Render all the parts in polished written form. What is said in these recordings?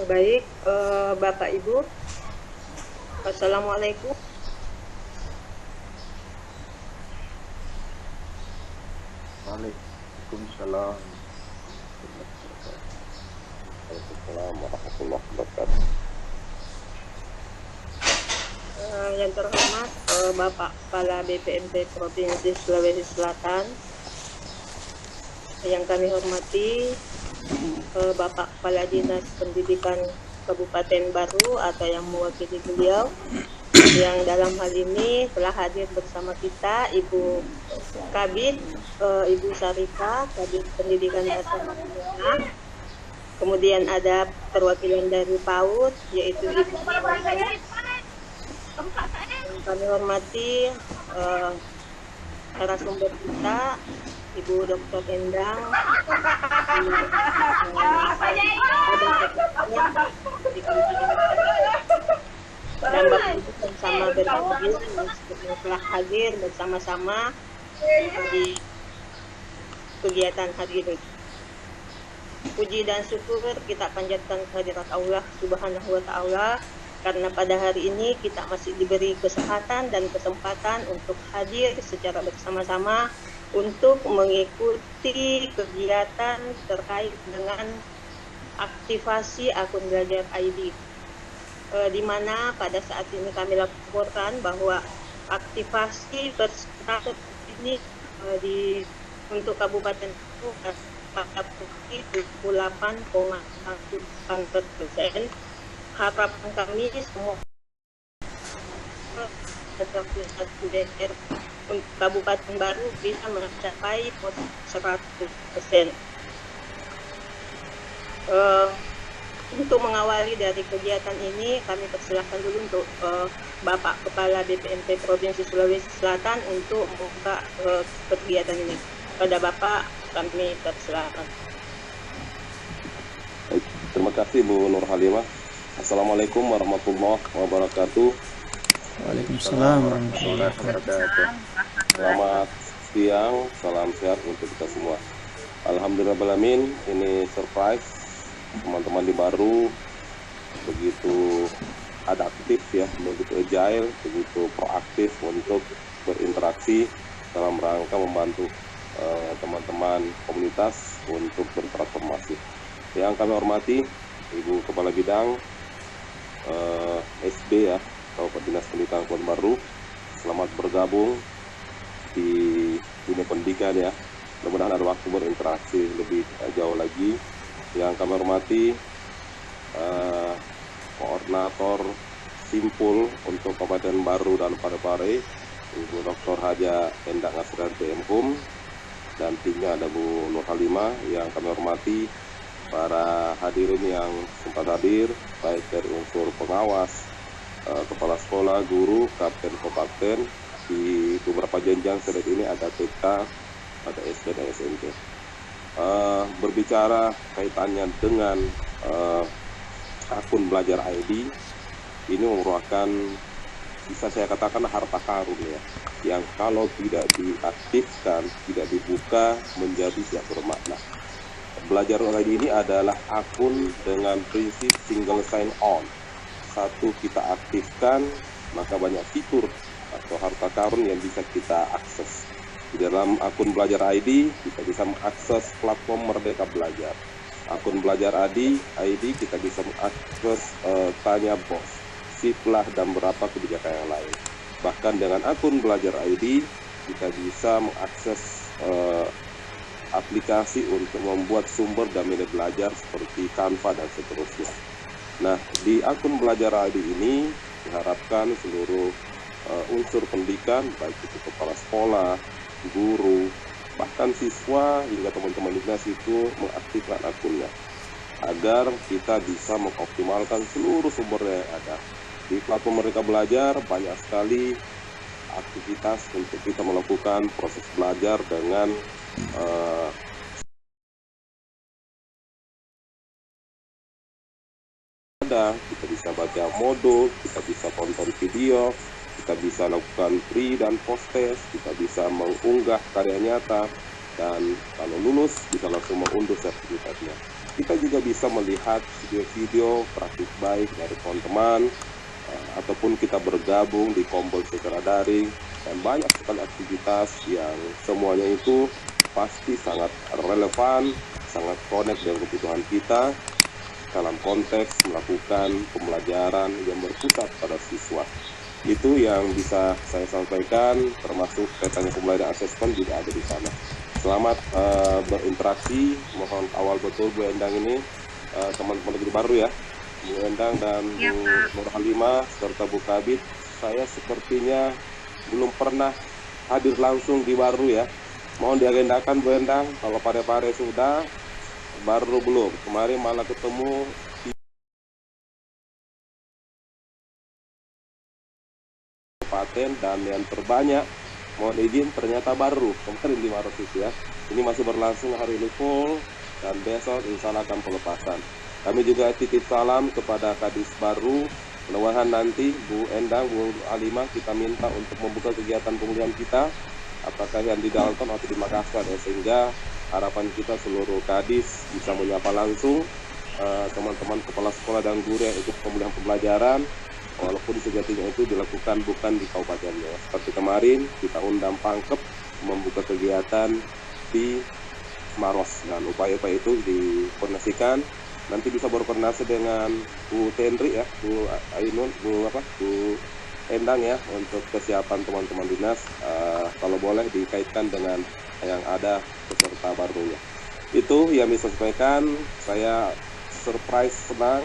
Baik, Bapak Ibu, Assalamualaikum. Waalaikumsalam warahmatullahi wabarakatuh. Yang terhormat Bapak Kepala BPMT Provinsi Sulawesi Selatan, yang kami hormati Bapak Kepala Dinas Pendidikan Kabupaten Baru atau yang mewakili beliau, yang dalam hal ini telah hadir bersama kita Ibu Kabid, Ibu Sarika, Kabid Pendidikan Dasar Menengah. Kemudian ada perwakilan dari PAUD, yaitu Ibu yang kami hormati narasumber kita, Ibu Dr. Endang, dan Bapak Ibu bersama berbahagia yang telah hadir bersama-sama di kegiatan hari ini. Puji dan syukur kita panjatkan kehadirat Allah Subhanahu wa Ta'ala, karena pada hari ini kita masih diberi kesehatan dan kesempatan untuk hadir secara bersama-sama untuk mengikuti kegiatan terkait dengan aktivasi akun Belajar ID, di mana pada saat ini kami laporkan bahwa aktivasi berstatus ini untuk Kabupaten itu pada 78,1%. Harapan kami semua daerah untuk Kabupaten Baru bisa mencapai 100%. Untuk mengawali dari kegiatan ini, kami persilahkan dulu untuk Bapak Kepala BPMT Provinsi Sulawesi Selatan untuk membuka kegiatan ini. Pada Bapak, kami persilahkan. Terima kasih Bu Nur Halimah. Assalamualaikum warahmatullahi wabarakatuh. Waalaikumsalam warahmatullahi wabarakatuh. Selamat siang, salam sehat untuk kita semua. Alhamdulillahirrahmanirrahim, ini surprise teman-teman di Baru begitu adaptif ya, begitu agile, begitu proaktif untuk berinteraksi dalam rangka membantu teman-teman komunitas untuk bertransformasi. Yang kami hormati Ibu Kepala Bidang SB ya, Kabupaten Dinas Pendidikan Kabupaten Baru, selamat bergabung di dunia pendidikan ya. Mudah-mudahan ada waktu berinteraksi lebih jauh lagi. Yang kami hormati koordinator Simpul untuk Kabupaten Baru dan Parepare, Ibu Dr. Haja Endang Asrian PM dan timnya ada Bu Nur Halimah. Yang kami hormati para hadirin yang sempat hadir, baik dari unsur pengawas, kepala sekolah, guru, kapten, kopapten. Di beberapa jenjang saat ini ada TK, ada SD dan SMP. Berbicara kaitannya dengan akun Belajar ID, ini merupakan, bisa saya katakan, harta karun ya, yang kalau tidak diaktifkan, tidak dibuka, menjadi tidak bermakna. Belajar ID ini adalah akun dengan prinsip single sign on. Satu, kita aktifkan, maka banyak fitur atau harta karun yang bisa kita akses. Di dalam akun Belajar ID, kita bisa mengakses platform Merdeka Belajar. Akun Belajar ID kita bisa mengakses Tanya Bos, Siplah, dan beberapa kebijakan yang lain. Bahkan dengan akun Belajar ID, kita bisa mengakses aplikasi untuk membuat sumber dan media belajar seperti Canva dan seterusnya. Nah, di akun Belajar ID ini diharapkan seluruh unsur pendidikan, baik itu kepala sekolah, guru, bahkan siswa hingga teman-teman dinas itu mengaktifkan akunnya agar kita bisa mengoptimalkan seluruh sumbernya yang ada. Di platform Merdeka Belajar banyak sekali aktivitas untuk kita melakukan proses belajar dengan kita bisa baca modul, kita bisa tonton video, kita bisa lakukan pre dan post test, kita bisa mengunggah karya nyata, dan kalau lulus bisa langsung mengunduh sertifikatnya. Kita juga bisa melihat video-video praktik baik dari teman-teman, ataupun kita bergabung di Kompol secara daring, dan banyak sekali aktivitas yang semuanya itu pasti sangat relevan, sangat connect dengan kebutuhan kita dalam konteks melakukan pembelajaran yang berpusat pada siswa. Itu yang bisa saya sampaikan, termasuk kaitannya pembelajaran asesmen juga ada di sana. Selamat berinteraksi, mohon awal betul Bu Endang ini, teman-teman negeri baru ya, Bu Endang dan Bu Nur Halimah serta Bu Kabit. Saya sepertinya belum pernah hadir langsung di Baru ya. Mohon diagendakan Bu Endang, kalau Pare-Pare sudah, Baru belum. Kemarin malah ketemu paten dan yang terbanyak, mohon izin ternyata Baru kemarin di Maret itu ya. Ini masih berlangsung hari ini full, dan besok insya Allah akan pelepasan. Kami juga titip salam kepada Kadis Baru. Mudah-mudahan nanti Bu Endang, Bu Halimah kita minta untuk membuka kegiatan pemulihan kita, apakah yang di Dalton atau di Makassar ya, sehingga harapan kita seluruh Kadis bisa menyapa langsung teman-teman kepala sekolah dan guru yang ikut pemulihan pembelajaran, walaupun sejatinya itu dilakukan bukan di kabupatennya. Seperti kemarin kita undang Pangkep membuka kegiatan di Maros, dan upaya-upaya itu dikoordinasikan. Nanti bisa berkoordinasi dengan Bu Tendri ya, Bu Ainun, Bu Endang ya, untuk kesiapan teman-teman dinas, kalau boleh dikaitkan dengan yang ada peserta barunya. Itu yang bisa sampaikan. Saya surprise, senang.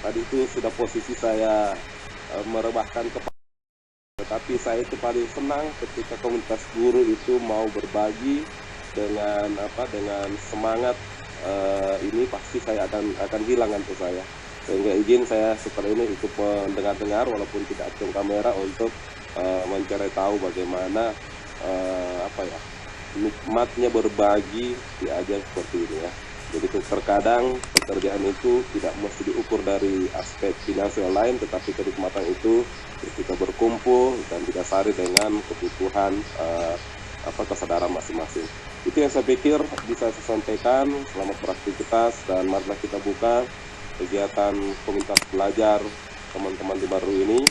Tadi itu sudah posisi saya merebahkan kepala, tetapi saya itu paling senang ketika komunitas guru itu mau berbagi dengan semangat. Ini pasti saya akan hilang untuk saya, sehingga izin saya setelah ini ikut mendengar-dengar walaupun tidak aktif kamera untuk mencari tahu bagaimana nikmatnya berbagi diajak seperti ini ya. Jadi terkadang pekerjaan itu tidak mesti diukur dari aspek finansial lain, tetapi kenikmatan itu ketika berkumpul dan didasari dengan kebutuhan kesadaran masing-masing. Itu yang saya pikir bisa saya sampaikan. Selamat beraktivitas, dan marilah kita buka kegiatan komunitas belajar teman-teman di Baru ini.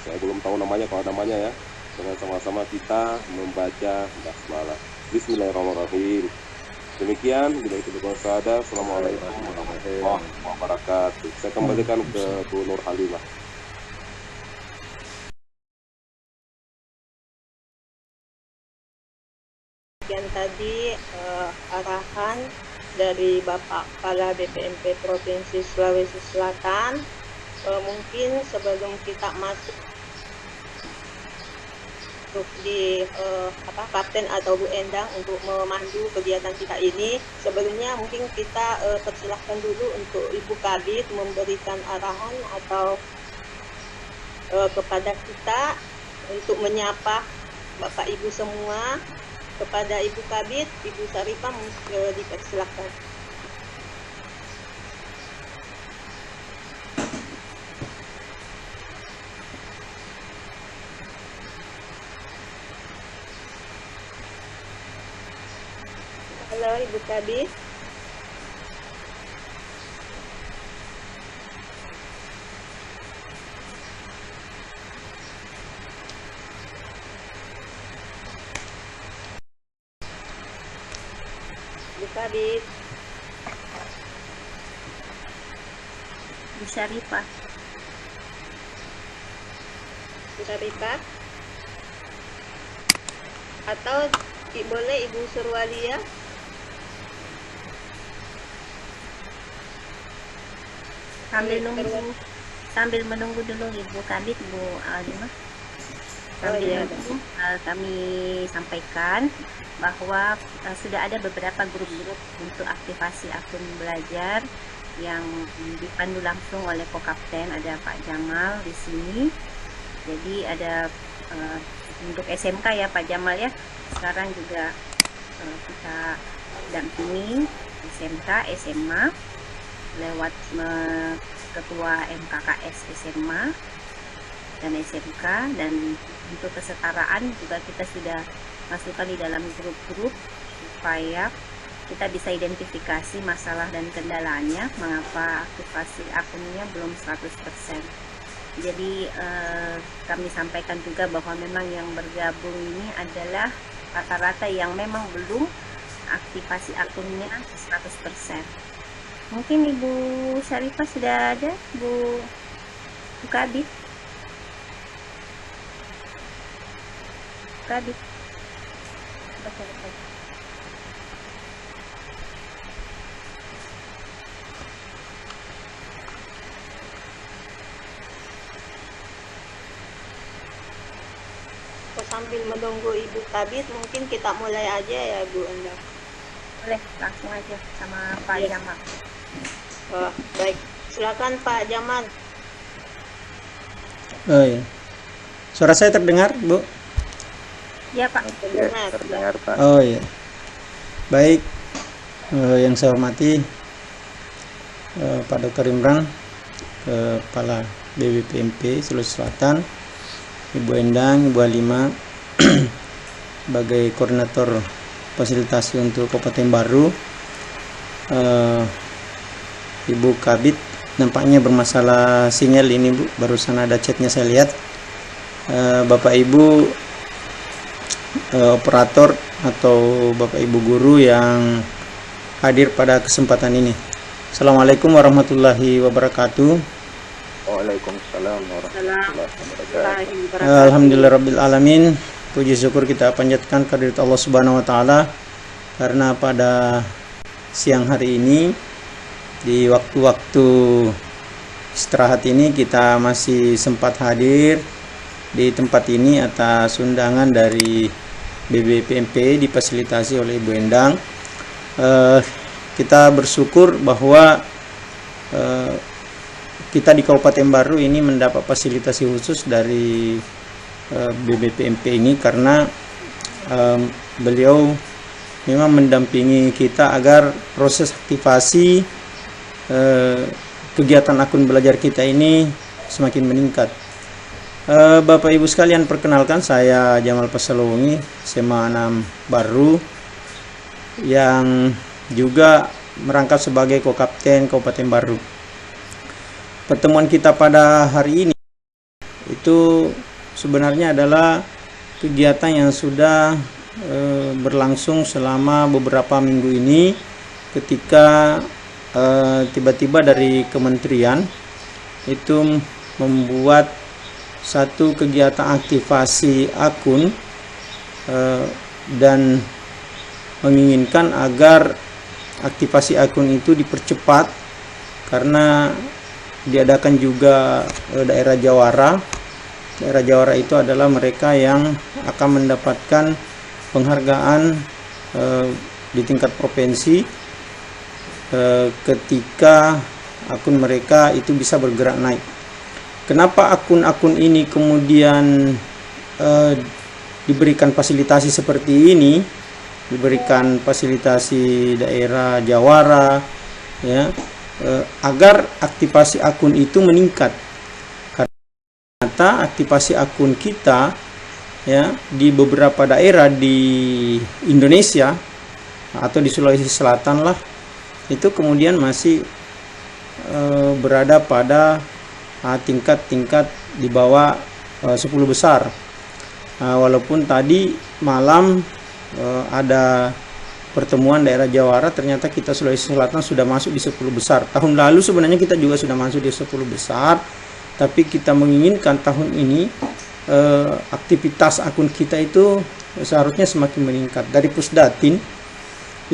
Saya belum tahu namanya, kalau namanya ya, dengan sama-sama kita membaca basmalah. Bismillahirrahmanirrahim. Demikian, bila itu berkata, Assalamualaikum warahmatullahi wabarakatuh. Saya kembalikan ke Bu Nur Halimah. Dan tadi arahan dari Bapak Kepala BPMP Provinsi Sulawesi Selatan, mungkin sebelum kita masuk di Kapten atau Bu Endang untuk memandu kegiatan kita ini, sebelumnya mungkin kita persilahkan dulu untuk Ibu Kabit memberikan arahan atau kepada kita untuk menyapa Bapak Ibu semua. Kepada Ibu Kabit, Ibu Sarifah dipersilahkan. Halo Ibu Kabit. Ibu Kabit. Bu Sarifah. Bu Sarifah. Atau boleh Ibu Surwalia. Sambil menunggu dulu Ibu Kabit, Bu Halimah. Menunggu, kami sampaikan bahwa sudah ada beberapa grup-grup untuk aktivasi akun belajar yang dipandu langsung oleh Kokapten. Ada Pak Jamal di sini. Jadi ada untuk SMK ya Pak Jamal ya. Sekarang juga kita dampingi SMK, SMA lewat Ketua MKKS SMA dan SMK, dan untuk kesetaraan juga kita sudah masukkan di dalam grup-grup supaya kita bisa identifikasi masalah dan kendalanya, mengapa aktivasi akunnya belum 100%. Jadi kami sampaikan juga bahwa memang yang bergabung ini adalah rata-rata yang memang belum aktivasi akunnya 100%. Mungkin Ibu Syarifah sudah ada, Bu Kabit. Kabit. Sambil menunggu Ibu Kabit, mungkin kita mulai aja ya Bu Endang. Boleh, langsung aja sama Pak Iya. Jamal. Oh, baik, silakan Pak Jamal. Oh iya. Suara saya terdengar, Bu? Ya Pak. Terdengar. Terdengar Pak. Oh iya. Baik, yang saya hormati Pak Dr. Imran, Kepala BBPMP Sulawesi Selatan, Ibu Endang, Ibu Halima, sebagai koordinator fasilitasi untuk Kabupaten Baru, Ibu Kabit, nampaknya bermasalah sinyal ini Bu, barusan ada chatnya saya lihat. Bapak Ibu operator atau Bapak Ibu guru yang hadir pada kesempatan ini. Assalamualaikum warahmatullahi wabarakatuh. Waalaikumsalam warahmatullahi wabarakatuh. Alhamdulillahirabbil alamin. Puji syukur kita panjatkan kehadirat Allah Subhanahu wa taala karena pada siang hari ini di waktu-waktu istirahat ini kita masih sempat hadir di tempat ini atas undangan dari BBPMP difasilitasi oleh Ibu Endang. Kita bersyukur bahwa kita di Kabupaten Baru ini mendapat fasilitasi khusus dari BBPMP ini karena beliau memang mendampingi kita agar proses aktivasi kegiatan akun belajar kita ini semakin meningkat. Bapak Ibu sekalian, perkenalkan saya Jamal Pasalongi, SMA 6 Baru yang juga merangkap sebagai Kokapten Kabupaten Baru. Pertemuan kita pada hari ini itu sebenarnya adalah kegiatan yang sudah berlangsung selama beberapa minggu ini, ketika tiba-tiba dari kementerian itu membuat satu kegiatan aktivasi akun dan menginginkan agar aktivasi akun itu dipercepat karena diadakan juga daerah jawara. Daerah jawara itu adalah mereka yang akan mendapatkan penghargaan di tingkat provinsi ketika akun mereka itu bisa bergerak naik. Kenapa akun-akun ini kemudian diberikan fasilitasi seperti ini, diberikan fasilitasi daerah jawara, ya, agar aktivasi akun itu meningkat. Karena aktivasi akun kita, ya, di beberapa daerah di Indonesia atau di Sulawesi Selatan lah, itu kemudian masih berada pada tingkat-tingkat di bawah 10 besar. Walaupun tadi malam ada pertemuan daerah jawara, ternyata kita Sulawesi Selatan sudah masuk di 10 besar. Tahun lalu sebenarnya kita juga sudah masuk di 10 besar, tapi kita menginginkan tahun ini aktivitas akun kita itu seharusnya semakin meningkat. Dari Pusdatin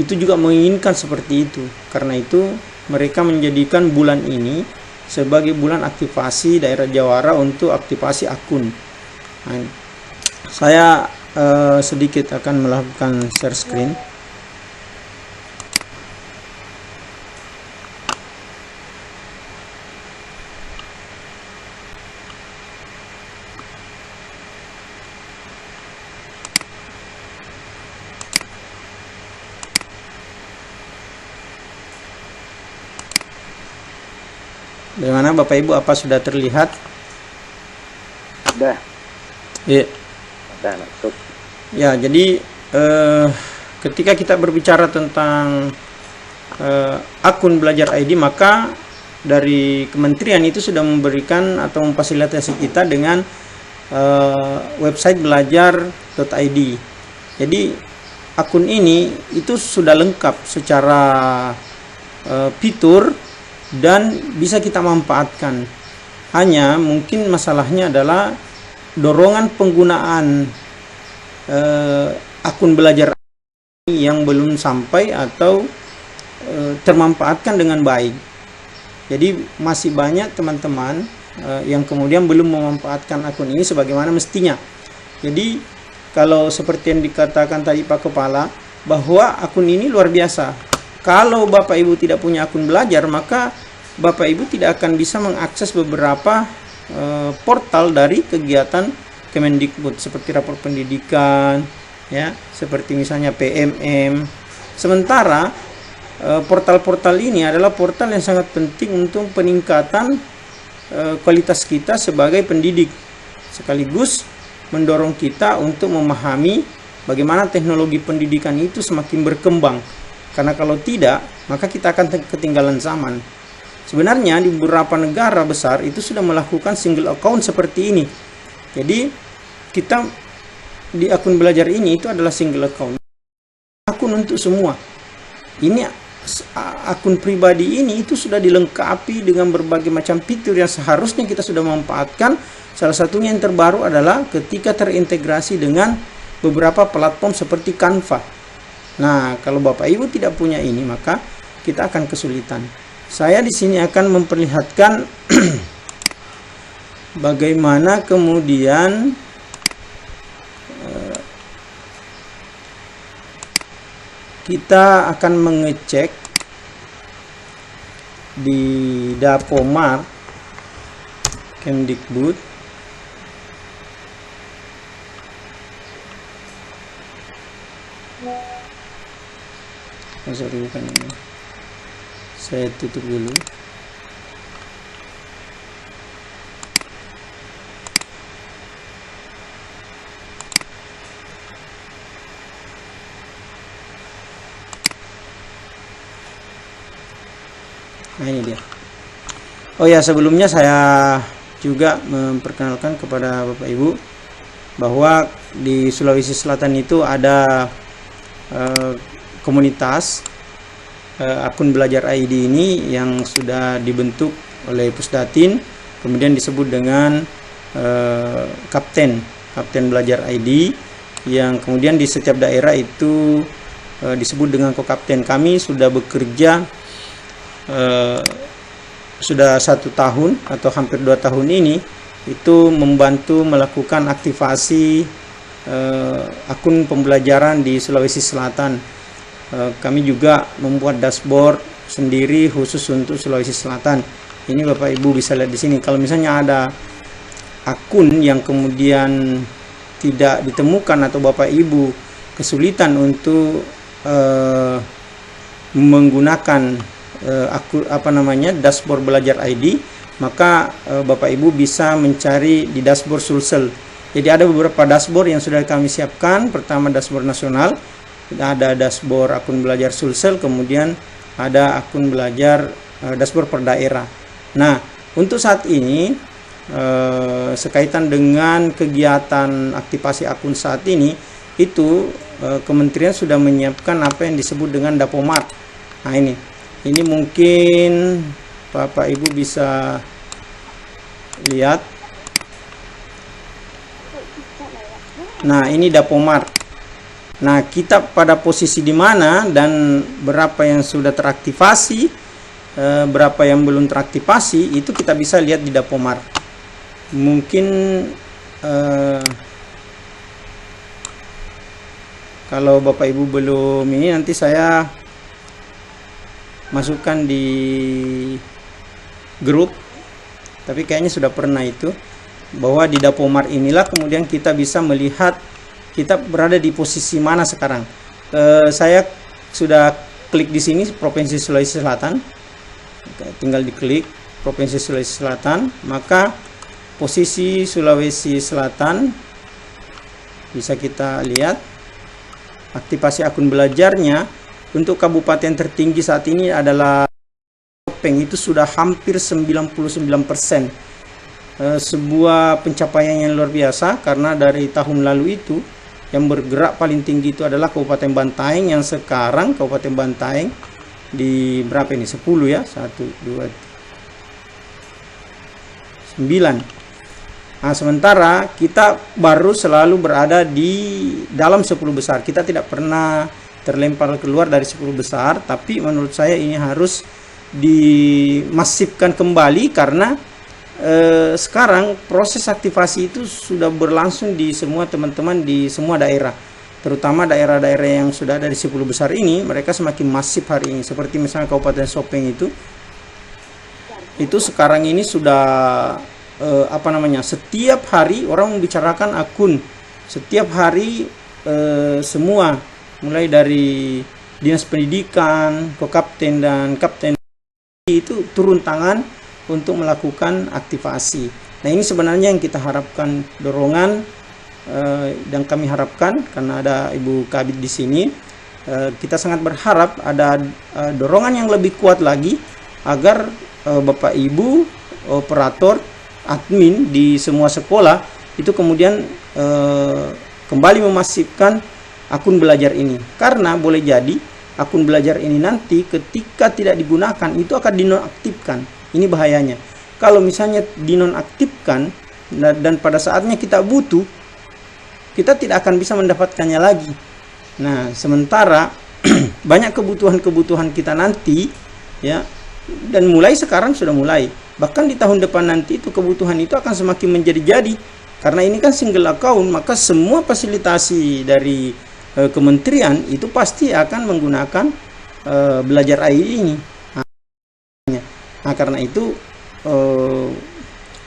itu juga menginginkan seperti itu. Karena itu mereka menjadikan bulan ini sebagai bulan aktivasi daerah jawara untuk aktivasi akun. Nah, saya sedikit akan melakukan share screen. Bagaimana Bapak Ibu, apa sudah terlihat? Sudah. Iya. Sudah masuk. Ya, jadi ketika kita berbicara tentang akun Belajar ID, maka dari kementerian itu sudah memberikan atau memfasilitasi kita dengan website belajar.id. Jadi akun ini itu sudah lengkap secara fitur dan bisa kita manfaatkan. Hanya mungkin masalahnya adalah dorongan penggunaan akun Belajar yang belum sampai atau termanfaatkan dengan baik. Jadi masih banyak teman-teman yang kemudian belum memanfaatkan akun ini sebagaimana mestinya. Jadi kalau seperti yang dikatakan tadi Pak Kepala, bahwa akun ini luar biasa. Kalau Bapak Ibu tidak punya akun Belajar, maka Bapak Ibu tidak akan bisa mengakses beberapa portal dari kegiatan Kemendikbud seperti rapor pendidikan, ya, seperti misalnya PMM. Sementara portal-portal ini adalah portal yang sangat penting untuk peningkatan kualitas kita sebagai pendidik, sekaligus mendorong kita untuk memahami bagaimana teknologi pendidikan itu semakin berkembang. Karena kalau tidak, maka kita akan ketinggalan zaman. Sebenarnya di beberapa negara besar itu sudah melakukan single account seperti ini. Jadi kita di akun Belajar ini itu adalah single account, akun untuk semua. Ini akun pribadi ini itu sudah dilengkapi dengan berbagai macam fitur yang seharusnya kita sudah memanfaatkan. Salah satunya yang terbaru adalah ketika terintegrasi dengan beberapa platform seperti Canva. Nah, kalau Bapak Ibu tidak punya ini, maka kita akan kesulitan. Saya di sini akan memperlihatkan bagaimana kemudian kita akan mengecek di Dapomar Kemdikbud. Sorry, bukan ini. Saya tutup dulu. Nah, ini dia. Oh ya, sebelumnya saya juga memperkenalkan kepada Bapak Ibu bahwa di Sulawesi Selatan itu ada komunitas akun Belajar ID ini yang sudah dibentuk oleh Pusdatin, kemudian disebut dengan Kapten Belajar ID, yang kemudian di setiap daerah itu disebut dengan Kokapten. Kami sudah bekerja sudah 1 tahun atau hampir 2 tahun ini itu membantu melakukan aktivasi akun pembelajaran di Sulawesi Selatan. Kami juga membuat dashboard sendiri khusus untuk Sulawesi Selatan. Ini Bapak Ibu bisa lihat di sini. Kalau misalnya ada akun yang kemudian tidak ditemukan atau Bapak Ibu kesulitan untuk menggunakan dashboard Belajar ID, maka Bapak Ibu bisa mencari di dashboard Sulsel. Jadi ada beberapa dashboard yang sudah kami siapkan. Pertama dashboard nasional, ada dashboard akun Belajar Sulsel, kemudian ada akun Belajar dashboard per daerah. Nah, untuk saat ini sekaitan dengan kegiatan aktivasi akun saat ini itu kementerian sudah menyiapkan apa yang disebut dengan Dapomar. Nah, ini mungkin Bapak Ibu bisa lihat. Nah, ini Dapomar. Nah, kita pada posisi di mana dan berapa yang sudah teraktivasi, berapa yang belum teraktivasi, itu kita bisa lihat di Dapomar. Mungkin kalau Bapak Ibu belum ini, nanti saya masukkan di grup, tapi kayaknya sudah pernah itu, bahwa di Dapomar inilah kemudian kita bisa melihat kita berada di posisi mana sekarang. Saya sudah klik di sini Provinsi Sulawesi Selatan, tinggal diklik Provinsi Sulawesi Selatan, maka posisi Sulawesi Selatan bisa kita lihat. aktivasi akun belajarnya untuk kabupaten tertinggi saat ini adalah Sopeng, itu sudah hampir 99%. Sebuah pencapaian yang luar biasa, karena dari tahun lalu itu yang bergerak paling tinggi itu adalah Kabupaten Bantaeng, yang sekarang Kabupaten Bantaeng di berapa ini? 10 ya, 1, 2, 9. Nah, sementara kita baru selalu berada di dalam 10 besar. Kita tidak pernah terlempar keluar dari 10 besar, tapi menurut saya ini harus dimasifkan kembali, karena sekarang proses aktivasi itu sudah berlangsung di semua teman-teman di semua daerah, terutama daerah-daerah yang sudah ada di 10 besar ini. Mereka semakin masif hari ini, seperti misalnya Kabupaten Sopeng itu sekarang ini sudah setiap hari orang membicarakan akun, setiap hari semua, mulai dari dinas pendidikan, kokapten dan kapten itu turun tangan untuk melakukan aktivasi. Nah, ini sebenarnya yang kita harapkan, dorongan dan kami harapkan, karena ada Ibu Kabid di sini, kita sangat berharap ada dorongan yang lebih kuat lagi agar Bapak Ibu operator admin di semua sekolah itu kemudian kembali memasifkan akun belajar ini, karena boleh jadi akun belajar ini nanti ketika tidak digunakan itu akan dinonaktifkan. Ini bahayanya. Kalau misalnya dinonaktifkan dan pada saatnya kita butuh, kita tidak akan bisa mendapatkannya lagi. Nah, sementara banyak kebutuhan-kebutuhan kita nanti ya, dan mulai sekarang sudah mulai. Bahkan di tahun depan nanti itu kebutuhan itu akan semakin menjadi-jadi. Karena ini kan single account, maka semua fasilitasi dari kementerian itu pasti akan menggunakan belajar AI ini. Nah, karena itu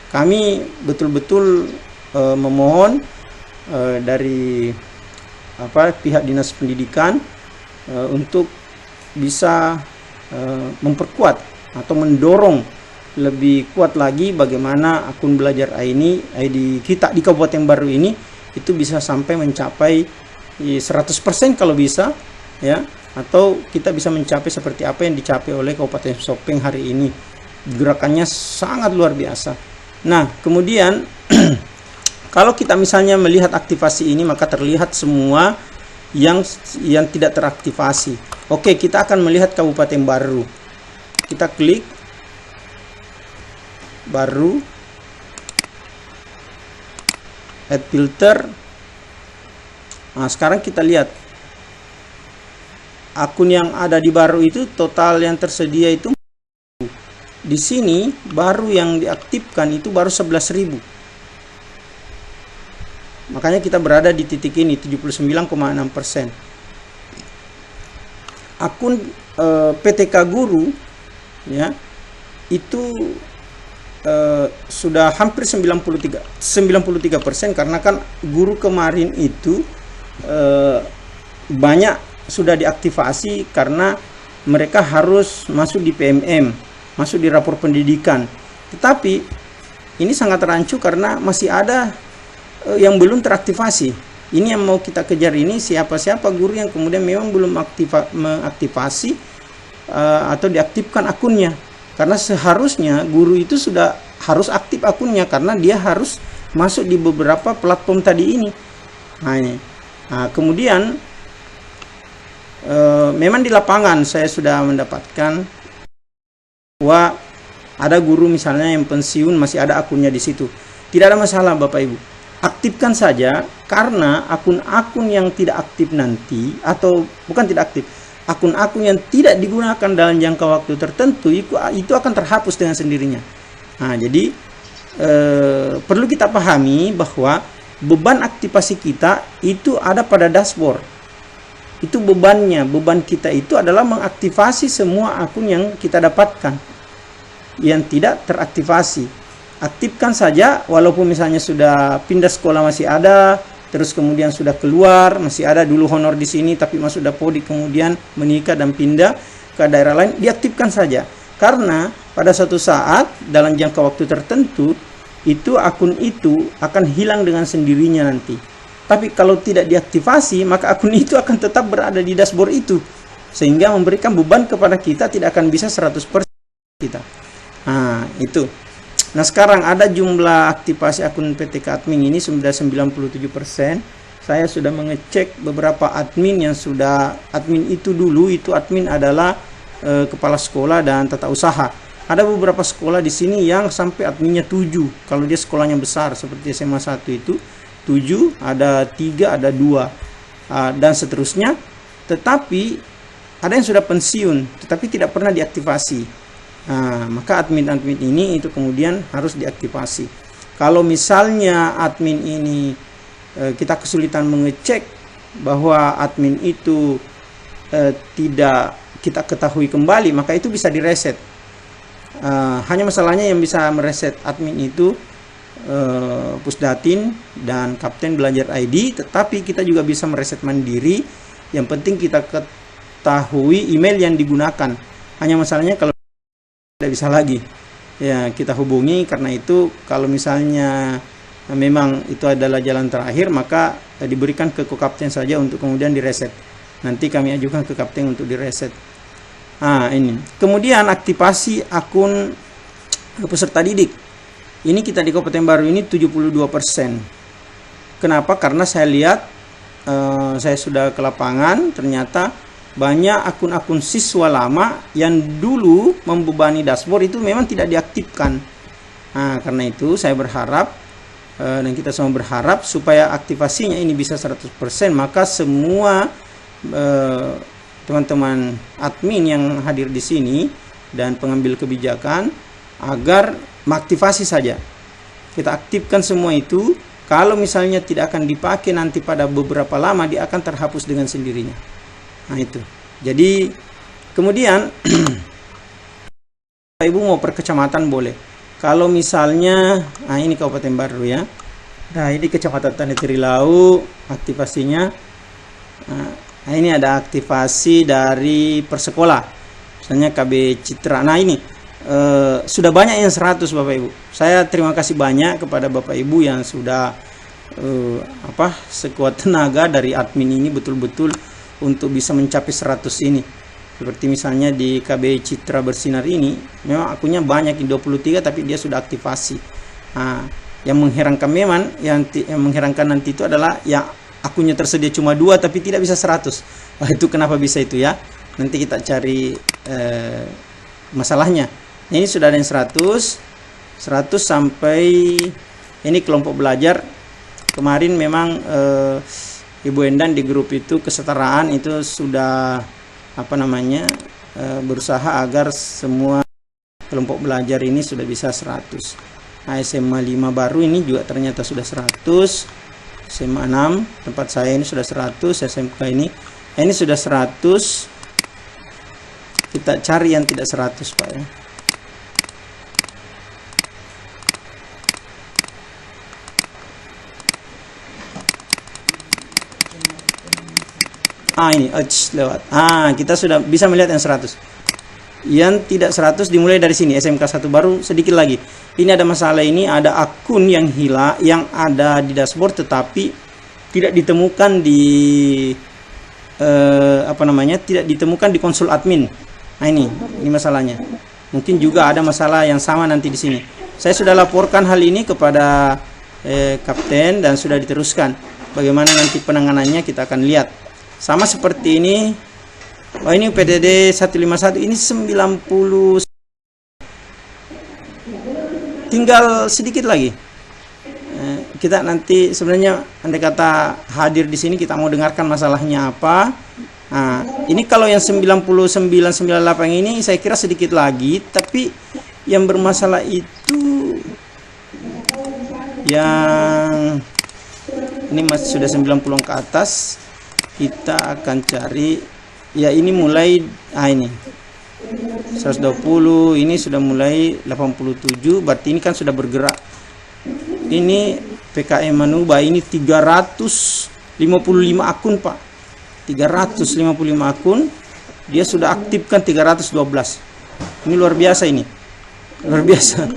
kami betul-betul memohon dari pihak dinas pendidikan untuk bisa memperkuat atau mendorong lebih kuat lagi bagaimana akun belajar AI ini di kita di Kabupaten Baru ini itu bisa sampai mencapai 100% kalau bisa ya, atau kita bisa mencapai seperti apa yang dicapai oleh Kabupaten Sopeng hari ini. Gerakannya sangat luar biasa. Nah, kemudian kalau kita misalnya melihat aktivasi ini, maka terlihat semua yang tidak teraktivasi. Oke, kita akan melihat Kabupaten Baru. Kita klik Baru, add filter. Nah, sekarang kita lihat akun yang ada di Baru itu total yang tersedia itu di sini baru yang diaktifkan itu baru 11.000. Makanya kita berada di titik ini 79,6%. Akun PTK Guru ya itu sudah hampir 93%, karena kan guru kemarin itu banyak sudah diaktifasi karena mereka harus masuk di PMM, masuk di rapor pendidikan. Tetapi ini sangat rancu karena masih ada yang belum teraktivasi. Ini yang mau kita kejar, ini siapa-siapa guru yang kemudian memang belum mengaktifasi atau diaktifkan akunnya. Karena seharusnya guru itu sudah harus aktif akunnya, karena dia harus masuk di beberapa platform tadi ini. Nah, kemudian memang di lapangan saya sudah mendapatkan bahwa ada guru misalnya yang pensiun masih ada akunnya di situ. Tidak ada masalah Bapak Ibu, aktifkan saja, karena akun-akun yang tidak aktif nanti, atau bukan tidak aktif, akun-akun yang tidak digunakan dalam jangka waktu tertentu itu akan terhapus dengan sendirinya. Nah, jadi perlu kita pahami bahwa beban aktivasi kita itu ada pada dashboard. Itu beban kita itu adalah mengaktifasi semua akun yang kita dapatkan yang tidak teraktivasi. Aktifkan saja, walaupun misalnya sudah pindah sekolah masih ada, terus kemudian sudah keluar masih ada, dulu honor di sini tapi masuk Dapodi kemudian menikah dan pindah ke daerah lain, diaktifkan saja. Karena pada suatu saat dalam jangka waktu tertentu itu akun itu akan hilang dengan sendirinya nanti. Tapi kalau tidak diaktifasi, maka akun itu akan tetap berada di dashboard itu, sehingga memberikan beban kepada kita, tidak akan bisa 100% kita. Nah, itu. Nah, sekarang ada jumlah aktivasi akun PTK admin ini sudah 97%. Saya sudah mengecek beberapa admin yang sudah, admin itu dulu itu admin adalah kepala sekolah dan tata usaha. Ada beberapa sekolah di sini yang sampai adminnya 7. Kalau dia sekolahnya besar seperti SMA 1 itu 7, ada 3, ada 2, dan seterusnya. Tetapi ada yang sudah pensiun tetapi tidak pernah diaktifasi. Maka admin-admin ini itu kemudian harus diaktifasi. Kalau misalnya admin ini kita kesulitan mengecek bahwa admin itu tidak kita ketahui kembali, maka itu bisa direset. Hanya masalahnya yang bisa mereset admin itu Pusdatin dan Kapten Belajar ID, tetapi kita juga bisa mereset mandiri. Yang penting kita ketahui email yang digunakan. Hanya masalahnya kalau tidak bisa lagi, ya kita hubungi. Karena itu kalau misalnya memang itu adalah jalan terakhir, maka diberikan ke Kapten saja untuk kemudian direset. Nanti kami ajukan ke Kapten untuk direset. Ini. Kemudian aktivasi akun peserta didik. Ini kita di Kabupaten Baru ini 72%. Kenapa? Karena saya lihat, saya sudah ke lapangan, ternyata banyak akun-akun siswa lama yang dulu membebani dashboard itu memang tidak diaktifkan. Karena itu saya berharap, dan kita semua berharap supaya aktivasinya ini bisa 100%, maka semua teman-teman admin yang hadir di sini dan pengambil kebijakan agar mengaktifasi saja. Kita aktifkan semua itu. Kalau misalnya tidak akan dipakai nanti pada beberapa lama, dia akan terhapus dengan sendirinya. Nah itu. Jadi kemudian Ibu mau per kecamatan boleh. Kalau misalnya, ini Kabupaten Baru ya. Nah ini Kecamatan Tani Trilau aktivasinya. Nah ini ada aktivasi dari persekolah. Misalnya KB Citra. Nah ini sudah banyak yang 100 Bapak Ibu. Saya terima kasih banyak kepada Bapak Ibu yang sudah sekuat tenaga dari admin ini betul-betul untuk bisa mencapai 100 ini. Seperti misalnya di KB Citra Bersinar ini, memang akunnya banyak, 23, tapi dia sudah aktivasi. Yang mengherankan memang, yang mengherankan nanti itu adalah ya akunnya tersedia cuma 2 tapi tidak bisa 100. Itu kenapa bisa itu ya? Nanti kita cari masalahnya. Ini sudah ada yang 100 sampai ini kelompok belajar. Kemarin memang Ibu Endan di grup itu kesetaraan itu sudah berusaha agar semua kelompok belajar ini sudah bisa 100. SMA 5 Baru ini juga ternyata sudah 100. SMA 6 tempat saya ini sudah 100. SMK ini sudah 100. Kita cari yang tidak 100 Pak ya. Ini lewat. Kita sudah bisa melihat yang 100. Yang tidak 100 dimulai dari sini, SMK 1 Baru sedikit lagi. Ini ada masalah, ini ada akun yang hilang yang ada di dashboard tetapi tidak ditemukan di tidak ditemukan di konsol admin. Nah ini masalahnya. Mungkin juga ada masalah yang sama nanti di sini. Saya sudah laporkan hal ini kepada Kapten dan sudah diteruskan. Bagaimana nanti penanganannya kita akan lihat. Sama seperti ini. Ini PDD 151 ini 90. Tinggal sedikit lagi. Kita nanti sebenarnya andai kata hadir di sini kita mau dengarkan masalahnya apa. Ini kalau yang 99 98 ini saya kira sedikit lagi, tapi yang bermasalah itu yang ini masih sudah 90 ke atas. Kita akan cari ya, ini mulai ini 120, ini sudah mulai 87, berarti ini kan sudah bergerak. Ini PKM Manuba ini 355 akun Pak, 355 akun, dia sudah aktifkan 312. Ini luar biasa, ini luar biasa.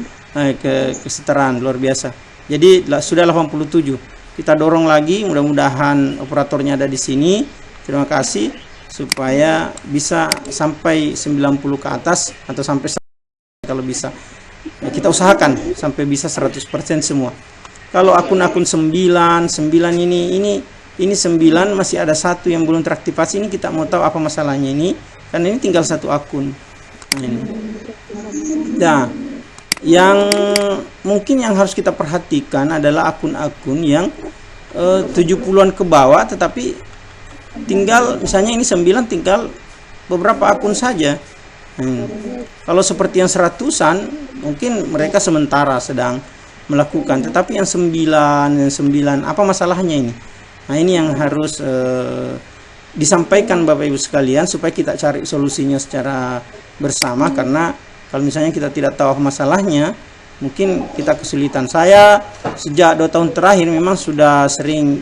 Kesetaraan luar biasa. Jadi sudah 87. kita dorong lagi, mudah-mudahan operatornya ada di sini. Terima kasih, supaya bisa sampai 90 ke atas atau sampai kalau bisa. Ya, kita usahakan sampai bisa 100% semua. Kalau akun-akun 9 ini 9 masih ada satu yang belum teraktivasi, ini kita mau tahu apa masalahnya ini, karena ini tinggal satu akun. Nah, ini. Nah, yang mungkin yang harus kita perhatikan adalah akun-akun yang 70-an ke bawah, tetapi tinggal misalnya ini 9 tinggal beberapa akun saja. Kalau seperti yang 100-an mungkin mereka sementara sedang melakukan, tetapi yang 9 apa masalahnya ini? Nah, ini yang harus disampaikan Bapak Ibu sekalian supaya kita cari solusinya secara bersama, karena kalau misalnya kita tidak tahu masalahnya, mungkin kita kesulitan. Saya sejak 2 tahun terakhir memang sudah sering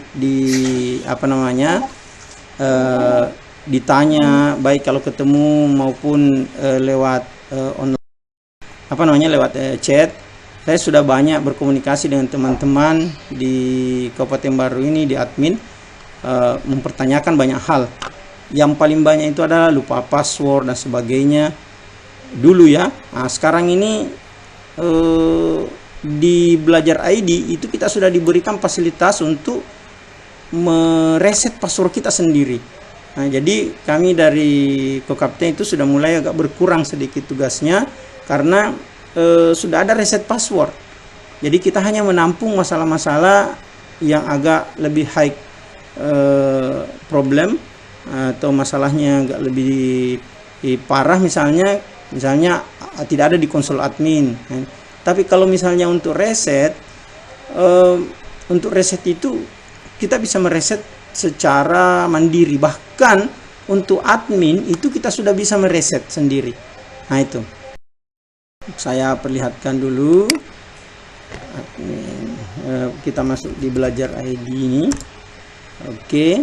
ditanya, baik kalau ketemu maupun lewat online, lewat chat. Saya sudah banyak berkomunikasi dengan teman-teman di Kabupaten Baru ini, di admin, mempertanyakan banyak hal. Yang paling banyak itu adalah lupa password dan sebagainya dulu ya. Nah, sekarang ini di Belajar ID itu kita sudah diberikan fasilitas untuk mereset password kita sendiri. Nah, jadi kami dari Kokapten itu sudah mulai agak berkurang sedikit tugasnya, karena sudah ada reset password. Jadi kita hanya menampung masalah-masalah yang agak lebih high problem, atau masalahnya agak lebih parah, misalnya tidak ada di konsol admin. Tapi kalau misalnya untuk reset itu kita bisa mereset secara mandiri, bahkan untuk admin itu kita sudah bisa mereset sendiri. Nah, itu saya perlihatkan dulu. Kita masuk di Belajar ID ini. Oke,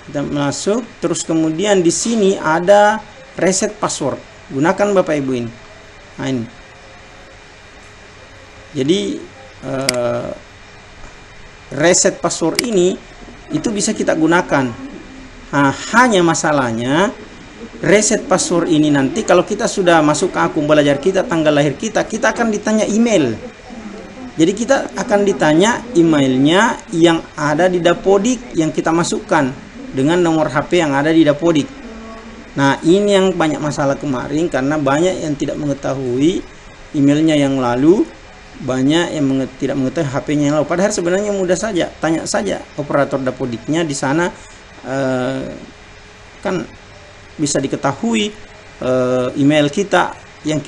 kita masuk, terus kemudian di sini ada reset password. Gunakan Bapak Ibu ini. Nah, ini. Jadi reset password ini itu bisa kita gunakan. Nah, hanya masalahnya reset password ini nanti kalau kita sudah masuk ke akun belajar kita, tanggal lahir kita akan ditanya email. Jadi kita akan ditanya emailnya yang ada di Dapodik yang kita masukkan dengan nomor HP yang ada di Dapodik. Nah, ini yang banyak masalah kemarin, karena banyak yang tidak mengetahui emailnya yang lalu, banyak yang tidak mengetahui HP-nya yang lalu. Padahal sebenarnya mudah saja, tanya saja operator Dapodiknya di sana, kan bisa diketahui email kita yang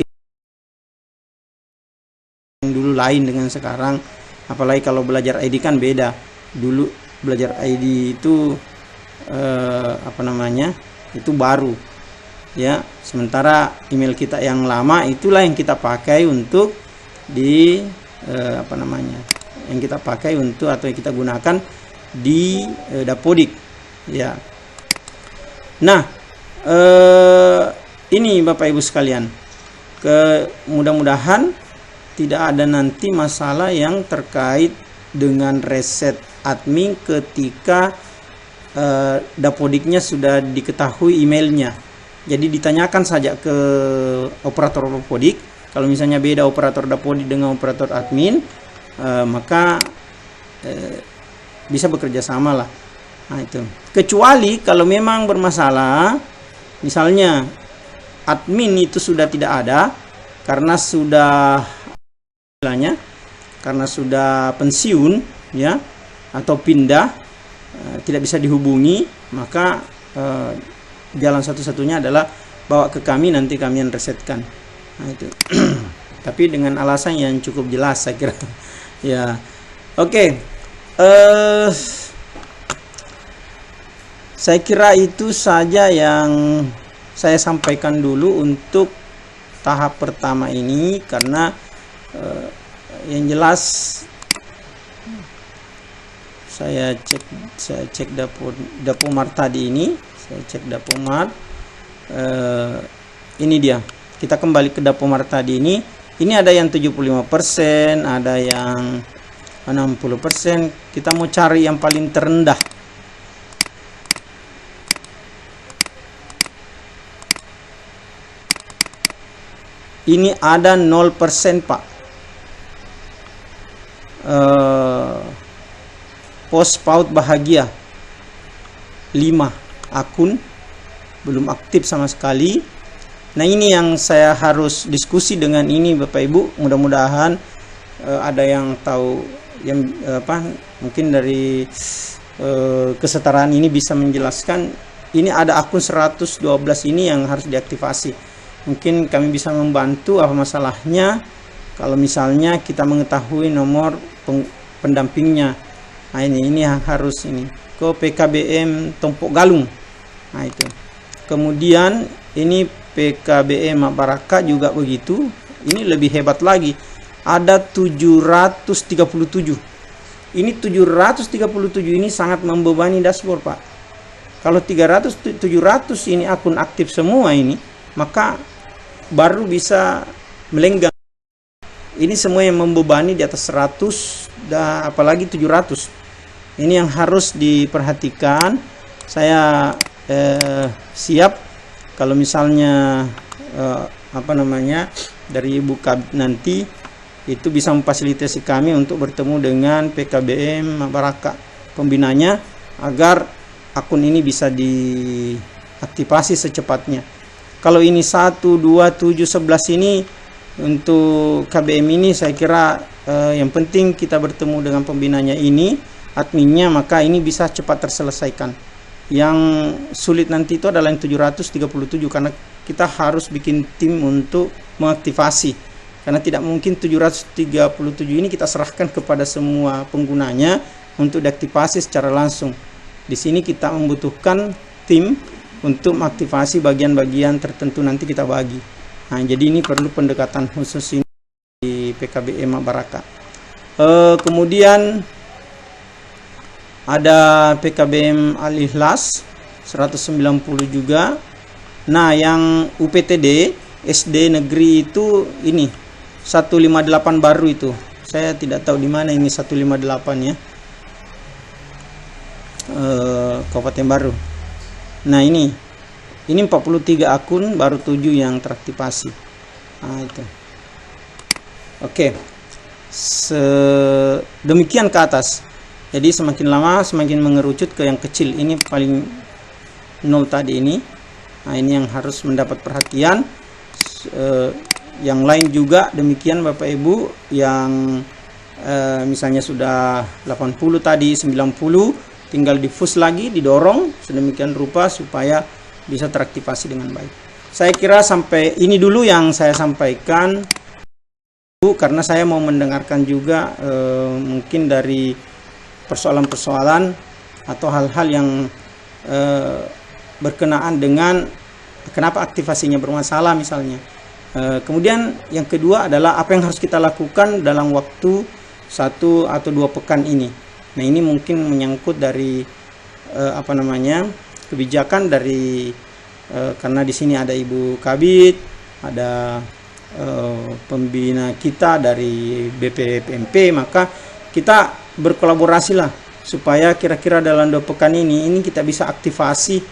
dulu lain dengan sekarang. Apalagi kalau Belajar ID kan beda. Dulu Belajar ID itu itu baru ya, sementara email kita yang lama itulah yang kita pakai untuk yang kita pakai untuk atau yang kita gunakan di Dapodik ya. Nah, ini Bapak Ibu sekalian, mudah-mudahan tidak ada nanti masalah yang terkait dengan reset admin ketika Dapodiknya sudah diketahui emailnya. Jadi ditanyakan saja ke operator Dapodik. Kalau misalnya beda operator Dapodik dengan operator admin, maka bisa bekerja sama lah. Nah, itu. Kecuali kalau memang bermasalah, misalnya admin itu sudah tidak ada karena sudah pensiun ya, atau pindah, tidak bisa dihubungi, maka jalan satu-satunya adalah bawa ke kami, nanti kami yang resetkan. Nah, itu. Tapi dengan alasan yang cukup jelas saya kira. Ya. Oke. Saya kira itu saja yang saya sampaikan dulu untuk tahap pertama ini, karena yang jelas saya cek Dapomart tadi ini, saya cek Dapomart, ini dia. Kita kembali ke Dapomart tadi ini ada yang 75%, ada yang 60%. Kita mau cari yang paling terendah. Ini ada 0%, Pak. Post PAUD bahagia 5 akun belum aktif sama sekali. Nah, ini yang saya harus diskusi dengan ini Bapak Ibu. Mudah-mudahan ada yang tahu yang mungkin dari kesetaraan ini bisa menjelaskan. Ini ada akun 112 ini yang harus diaktifasi. Mungkin kami bisa membantu apa masalahnya kalau misalnya kita mengetahui nomor pendampingnya. Nah, ini yang harus ini ke PKBM Tompok Galung. Nah, itu. Kemudian ini PKBM Baraka juga begitu. Ini lebih hebat lagi. Ada 737. Ini 737 ini sangat membebani dashboard, Pak. Kalau 700 ini akun aktif semua ini, maka baru bisa melenggang. Ini semua yang membebani di atas 100 dan apalagi 700. Ini yang harus diperhatikan. Saya siap kalau misalnya dari Ibu Kabit nanti itu bisa memfasilitasi kami untuk bertemu dengan PKBM Baraka pembinanya agar akun ini bisa diaktifasi secepatnya. Kalau ini 1, 2, 7, 11 ini untuk KBM ini saya kira yang penting kita bertemu dengan pembinanya ini, adminnya, maka ini bisa cepat terselesaikan. Yang sulit nanti itu adalah yang 737 karena kita harus bikin tim untuk mengaktifasi. Karena tidak mungkin 737 ini kita serahkan kepada semua penggunanya untuk diaktifasi secara langsung. Di sini kita membutuhkan tim untuk mengaktifasi bagian-bagian tertentu nanti kita bagi. Nah, jadi ini perlu pendekatan khusus ini di PKBM Baraka. Kemudian ada PKBM Al-Ikhlas 190 juga. Nah, yang UPTD SD negeri itu ini 158 baru itu. Saya tidak tahu di mana ini 158 ya. Kabupaten Baru. Nah, ini 43 akun, baru 7 yang teraktivasi. Nah, itu. Oke. Demikian ke atas. Jadi semakin lama semakin mengerucut ke yang kecil. Ini paling 0 tadi ini. Nah, ini yang harus mendapat perhatian. Yang lain juga demikian Bapak Ibu, yang misalnya sudah 80 tadi, 90 tinggal difus lagi, didorong sedemikian rupa supaya bisa teraktivasi dengan baik. Saya kira sampai ini dulu yang saya sampaikan, Bu, karena saya mau mendengarkan juga mungkin dari persoalan-persoalan atau hal-hal yang berkenaan dengan kenapa aktivasinya bermasalah misalnya. Kemudian yang kedua adalah apa yang harus kita lakukan dalam waktu 1 atau 2 pekan ini. Nah, ini mungkin menyangkut dari kebijakan dari karena di sini ada Ibu Kabit, ada pembina kita dari BPPMP, maka kita berkolaborasilah supaya kira-kira dalam 2 pekan ini kita bisa aktifasi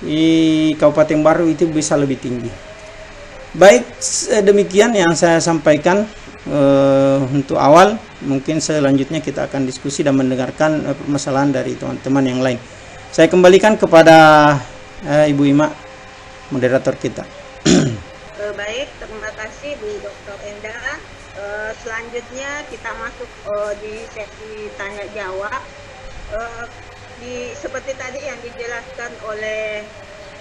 di Kabupaten Baru itu bisa lebih tinggi. Baik, demikian yang saya sampaikan untuk awal. Mungkin selanjutnya kita akan diskusi dan mendengarkan permasalahan dari teman-teman yang lain. Saya kembalikan kepada Ibu Ima, moderator kita. Baik, terima kasih Bu Dr. Enda. Selanjutnya kita masuk di sesi tanya jawab. Seperti tadi yang dijelaskan oleh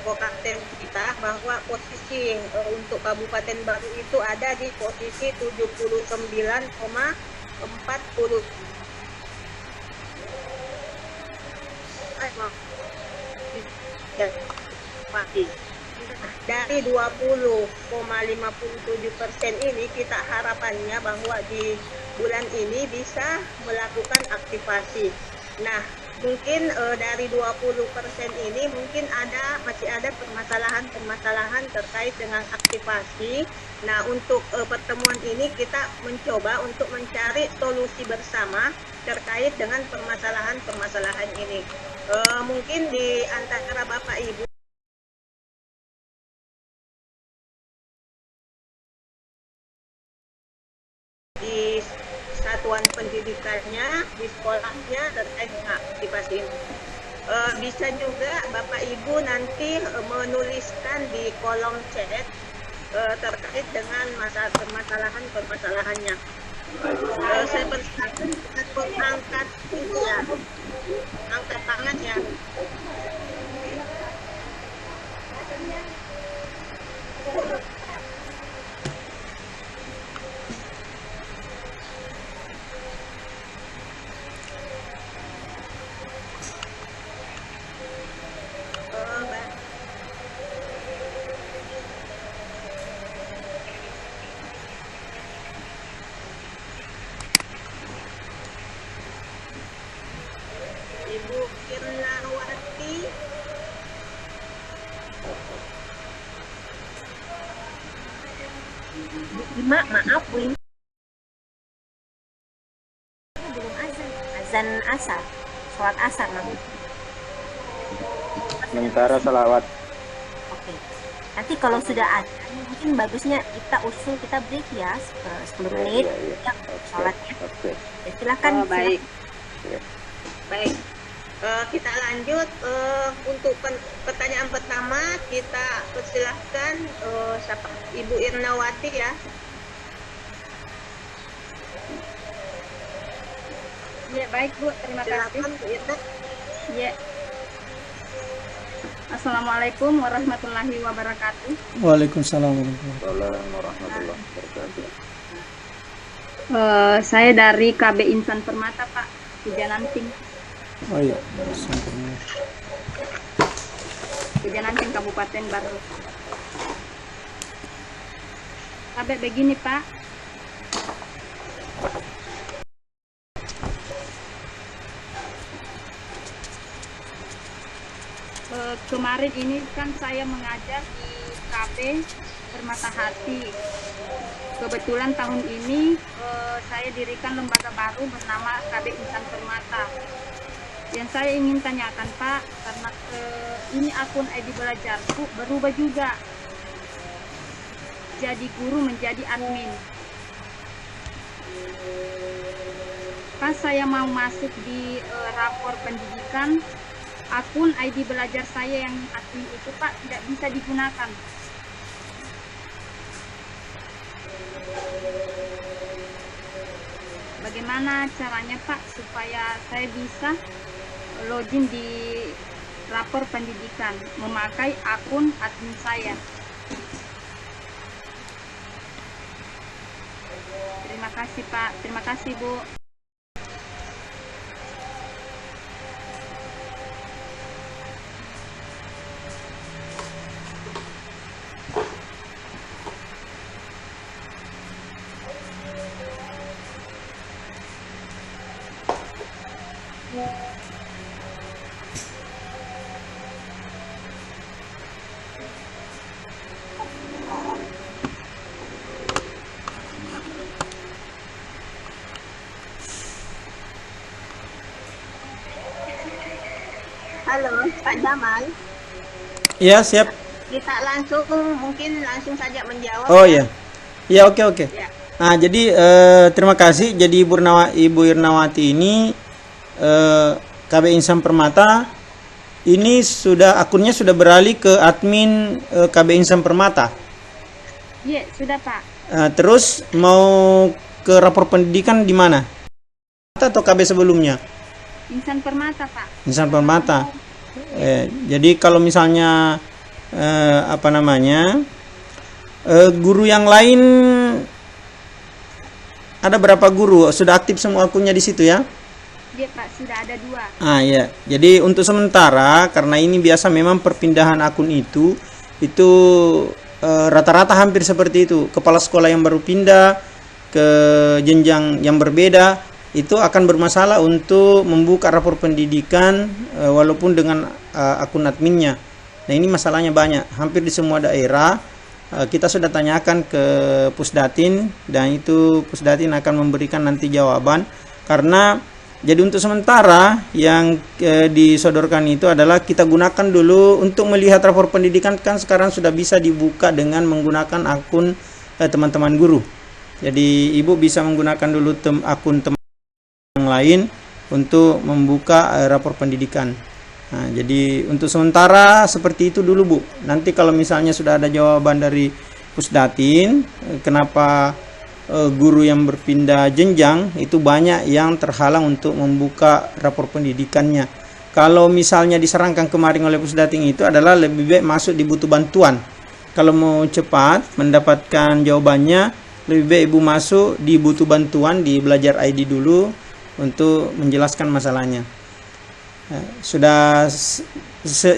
Kapten kita bahwa posisi untuk Kabupaten Baru itu ada di posisi 79,40. Dari 20,57% ini kita harapannya bahwa di bulan ini bisa melakukan aktivasi. Nah, mungkin dari 20% ini mungkin masih ada permasalahan-permasalahan terkait dengan aktivasi. Nah, untuk pertemuan ini kita mencoba untuk mencari solusi bersama terkait dengan permasalahan-permasalahan ini. Mungkin di antara Bapak Ibu di satuan pendidikannya, di sekolahnya terkait dengan aktivasi ini. Bisa juga Bapak Ibu nanti menuliskan di kolom chat terkait dengan permasalahannya. Saya persilakan untuk angkat ini ya, angkat tangan ya. Ibu Irnawati. Maaf, Bu. Belum azan. Azan asar. Sholat asar namanya. Sementara salawat. Oke. Nanti kalau sudah ada, mungkin bagusnya kita break ya 10 menit ya, sholatnya. Ya, silakan. Baik. Ya. Baik. Kita lanjut untuk pertanyaan pertama, kita persilahkan siapa? Ibu Irnawati ya. Ya, baik Bu, terima kasih. Silakan Bu Irna. Ya. Assalamualaikum warahmatullahi wabarakatuh. Waalaikumsalam warahmatullahi Warahmatullahi wabarakatuh. Saya dari KB Insan Permata, Pak, Pujananting. Oh iya, Pujananting, Kabupaten Baru. KB begini, Pak. Kemarin ini kan saya mengajar di KB Permata Hati. Kebetulan tahun ini saya dirikan lembaga baru bernama KB Insan Permata. Yang saya ingin tanyakan, Pak, karena ini akun ID belajarku berubah juga. Jadi guru menjadi admin. Pas saya mau masuk di rapor pendidikan, akun ID belajar saya yang admin itu, Pak, tidak bisa digunakan. Bagaimana caranya, Pak, supaya saya bisa login di rapor pendidikan memakai akun admin saya? Terima kasih, Pak. Terima kasih, Bu. Halo, Pak Jamal. Iya, siap. Kita mungkin langsung saja menjawab. Oh ya. iya. Ya, oke. Ya. Nah, jadi terima kasih. Jadi Ibu Irnawati ini KB Insan Permata ini akunnya sudah beralih ke admin KB Insan Permata. Iya, sudah, Pak. Terus mau ke rapor pendidikan di mana? Atau KB sebelumnya? Insan Permata, Pak. Insan Permata. Jadi kalau misalnya guru yang lain, ada berapa guru sudah aktif semua akunnya di situ ya? Iya, Pak, sudah ada 2. Ya. Jadi untuk sementara, karena ini biasa memang perpindahan akun itu rata-rata hampir seperti itu. Kepala sekolah yang baru pindah ke jenjang yang berbeda, itu akan bermasalah untuk membuka rapor pendidikan walaupun dengan akun adminnya. Nah, ini masalahnya banyak. Hampir di semua daerah kita sudah tanyakan ke Pusdatin, dan itu Pusdatin akan memberikan nanti jawaban. Karena jadi untuk sementara yang disodorkan itu adalah kita gunakan dulu untuk melihat rapor pendidikan, kan sekarang sudah bisa dibuka dengan menggunakan akun teman-teman guru. Jadi ibu bisa menggunakan dulu akun teman yang lain untuk membuka rapor pendidikan. Nah, jadi untuk sementara seperti itu dulu Bu. Nanti kalau misalnya sudah ada jawaban dari Pusdatin, kenapa guru yang berpindah jenjang itu banyak yang terhalang untuk membuka rapor pendidikannya. Kalau misalnya diserangkan kemarin oleh Pusdatin itu adalah lebih baik masuk di butuh bantuan. Kalau mau cepat mendapatkan jawabannya, lebih baik ibu masuk di butuh bantuan di Belajar ID dulu untuk menjelaskan masalahnya. Sudah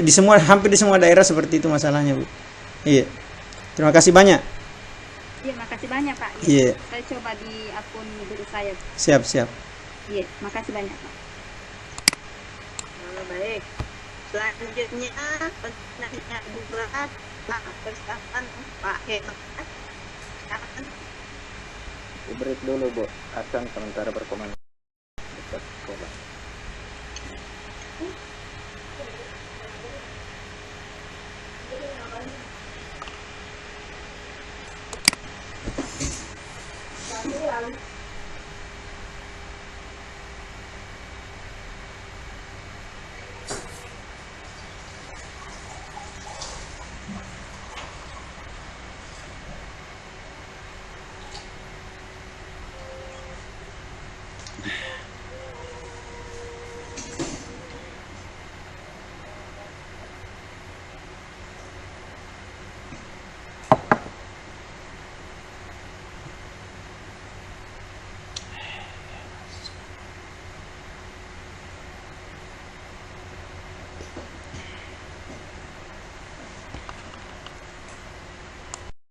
di semua, hampir di semua daerah seperti itu masalahnya Bu. Iya. Terima kasih banyak. Iya, makasih banyak Pak. Iya. Saya coba di akun guru saya. Siap. Iya, makasih banyak Pak. Baik. Selanjutnya penanya Bu Berat, Pak persilakan Pak Hemat. Break dulu Bu, akan sementara berkomentar dekat sekolah.